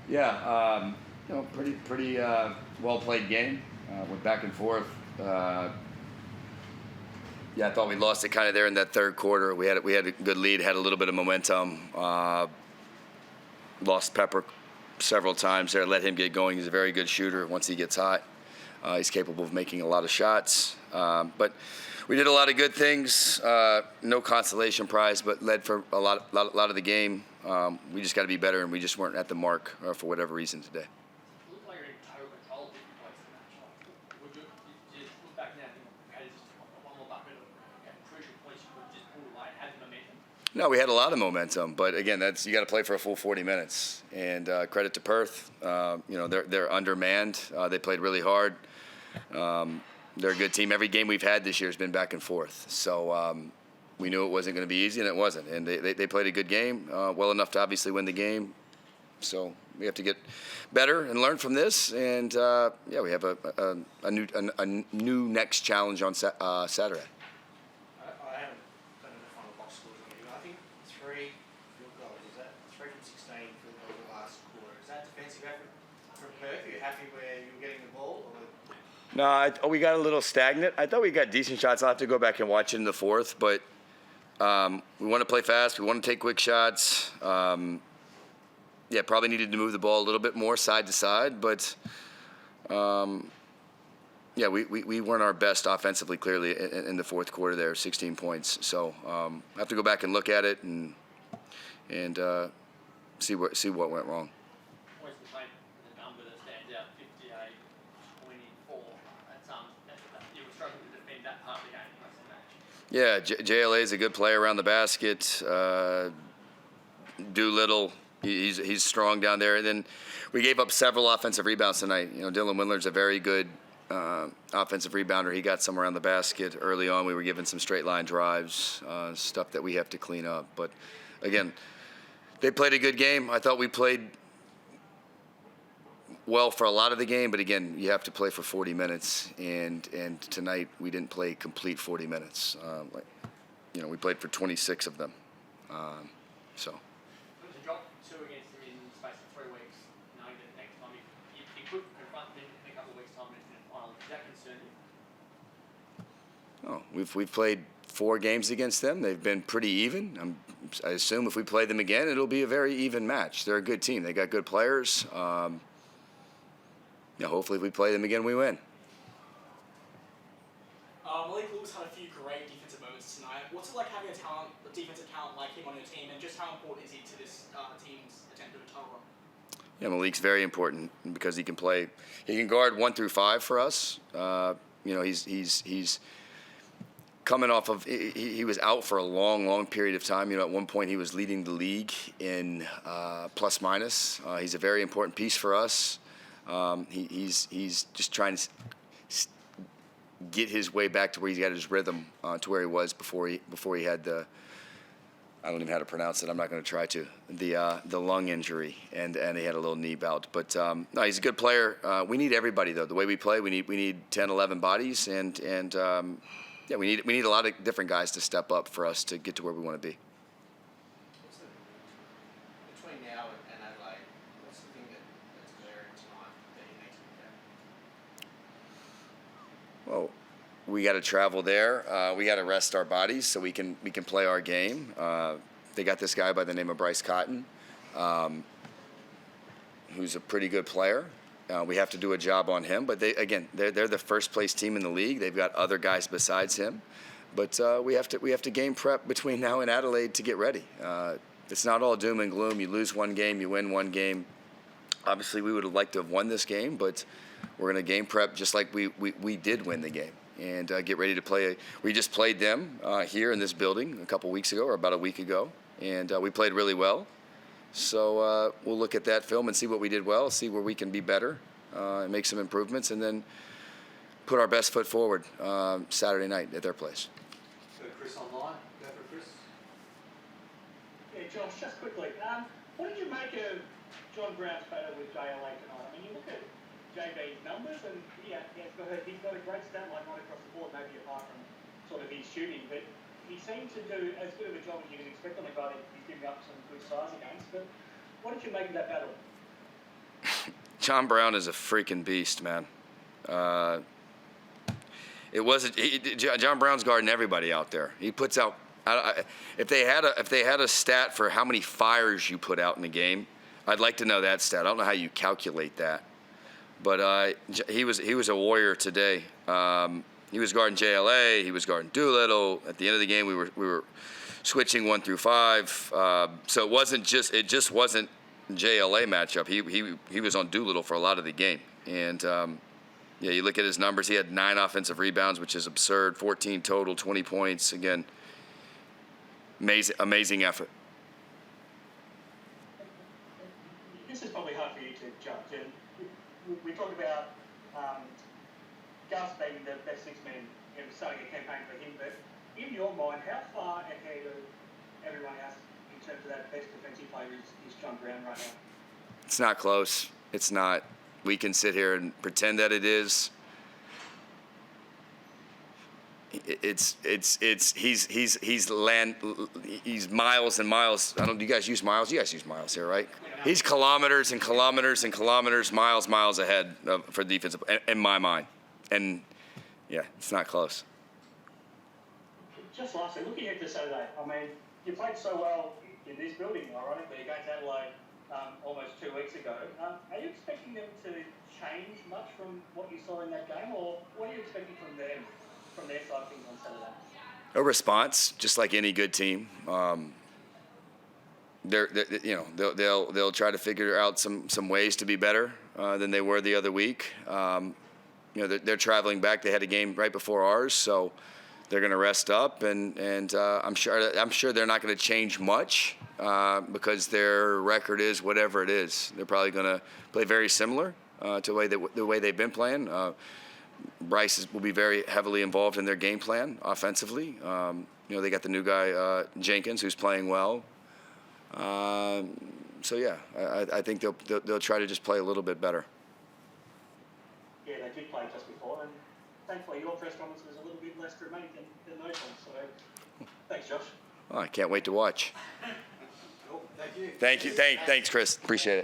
Yeah, pretty well played game. Went back and forth. Yeah, I thought we lost it kind of there in that third quarter. We had a good lead, had a little bit of momentum. Lost Pepper several times there. Let him get going. He's a very good shooter. Once he gets hot, he's capable of making a lot of shots. But we did a lot of good things. No consolation prize, but led for a lot of the game. We just got to be better, and we just weren't at the mark for whatever reason today. It looked like you're in total control of different places in that shot. Would you look back now and think, okay, this is one more bucket of crucial points you could just pull away, had the momentum? No, we had a lot of momentum, but again, you got to play for a full 40 minutes. And credit to Perth, they're undermanned. They played really hard. They're a good team. Every game we've had this year has been back and forth. So we knew it wasn't going to be easy, and it wasn't. And they played a good game, well enough to obviously win the game. So we have to get better and learn from this. And we have a new next challenge on Saturday. I haven't done the final box scores on you. I think 3 field goals. Is that 3 from 16 field goals the last quarter? Is that defensive effort from Perth? Are you happy where you're getting the ball? No, we got a little stagnant. I thought we got decent shots. I'll have to go back and watch it in the fourth, but we want to play fast. We want to take quick shots. Probably needed to move the ball a little bit more side to side, but we weren't our best offensively, clearly, in the fourth quarter there, 16 points. So I have to go back and look at it and see what went wrong. What's the number that stands out, 58-24? You were struggling to defend that part of the game most of the match. Yeah, JLA is a good player around the basket. Doolittle, he's strong down there. And then we gave up several offensive rebounds tonight. Dylan Windler's a very good offensive rebounder. He got some around the basket early on. We were given some straight line drives, stuff that we have to clean up. But again, they played a good game. I thought we played well for a lot of the game, but again, you have to play for 40 minutes, and tonight we didn't play complete 40 minutes. We played for 26 of them. So. To drop 2 against them in the space of 3 weeks, knowing that next time you could confront them in a couple of weeks' time in the final, does that concern you? Oh, we've played 4 games against them. They've been pretty even. I assume if we play them again, it'll be a very even match. They're a good team. They got good players. Hopefully, if we play them again, we win. Malik Lewis had a few great defensive moments tonight. What's it like having a defensive talent like him on your team, and just how important is he to this team's attempt at a title run? Yeah, Malik's very important because he can play. He can guard 1 through 5 for us. He's coming off of he was out for a long period of time. At one point he was leading the league in plus minus. He's a very important piece for us. He's just trying to get his way back to where he's got his rhythm to where he was before he had the, I don't even know how to pronounce it. I'm not going to try to, the lung injury, and he had a little knee bout. But no, he's a good player. We need everybody though. The way we play, we need 10, 11 bodies, and we need a lot of different guys to step up for us to get to where we want to be. Between now and Adelaide, what's the thing that's glaring tonight that you need to look at? Well, we got to travel there. We got to rest our bodies so we can play our game. They got this guy by the name of Bryce Cotton, who's a pretty good player. We have to do a job on him, but they're the first place team in the league. They've got other guys besides him, but we have to game prep between now and Adelaide to get ready. It's not all doom and gloom. You lose one game, you win one game. Obviously, we would have liked to have won this game, but we're going to game prep just like we did win the game and get ready to play. We just played them here in this building a couple weeks ago or about a week ago, and we played really well. So we'll look at that film and see what we did well, see where we can be better, and make some improvements, and then put our best foot forward Saturday night at their place. Go Chris online. Go for Chris. Yeah, Josh, just quickly, what did you make of John Brown's photo with JLA tonight? I mean, you look at JB's numbers, and he's got a great stat line right across the board, maybe apart from sort of his shooting, but he seemed to do as good of a job as you can expect on a guy that he's giving up some good size against. But what did you make of that battle? John Brown is a freaking beast, man. It wasn't. John Brown's guarding everybody out there. He puts out. If they had a stat for how many fires you put out in a game, I'd like to know that stat. I don't know how you calculate that, but he was a warrior today. He was guarding JLA. He was guarding Doolittle. At the end of the game, we were switching 1 through 5. So it just wasn't JLA matchup. He was on Doolittle for a lot of the game. And yeah, you look at his numbers. He had 9 offensive rebounds, which is absurd. 14 total, 20 points. Again, amazing effort. This is probably hard for you to judge. And we talk about Gus being the best 6-man, starting a campaign for him. But in your mind, how far ahead of everyone else in terms of that best defensive player is John Brown right now? It's not close. It's not. We can sit here and pretend that it is. He's miles and miles. Do you guys use miles? You guys use miles here, right? He's kilometers and kilometers and kilometers, miles ahead for defensive, in my mind. And yeah, it's not close. Just lastly, looking at Saturday, I mean, you played so well in this building, ironically, against Adelaide almost 2 weeks ago. Are you expecting them to change much from what you saw in that game, or what are you expecting from them, from their side of things on Saturday? A response, just like any good team. They'll try to figure out some ways to be better than they were the other week. They're traveling back. They had a game right before ours, so they're going to rest up, and I'm sure they're not going to change much because their record is whatever it is. They're probably going to play very similar to the way they've been playing. Bryce will be very heavily involved in their game plan offensively. They got the new guy Jenkins, who's playing well. So yeah, I think they'll try to just play a little bit better. Yeah, they did play just before, and thankfully your press conference was a little bit less dramatic than those ones. So thanks, Josh. Oh, I can't wait to watch. Cool. Thank you. Thanks, Chris. Appreciate it.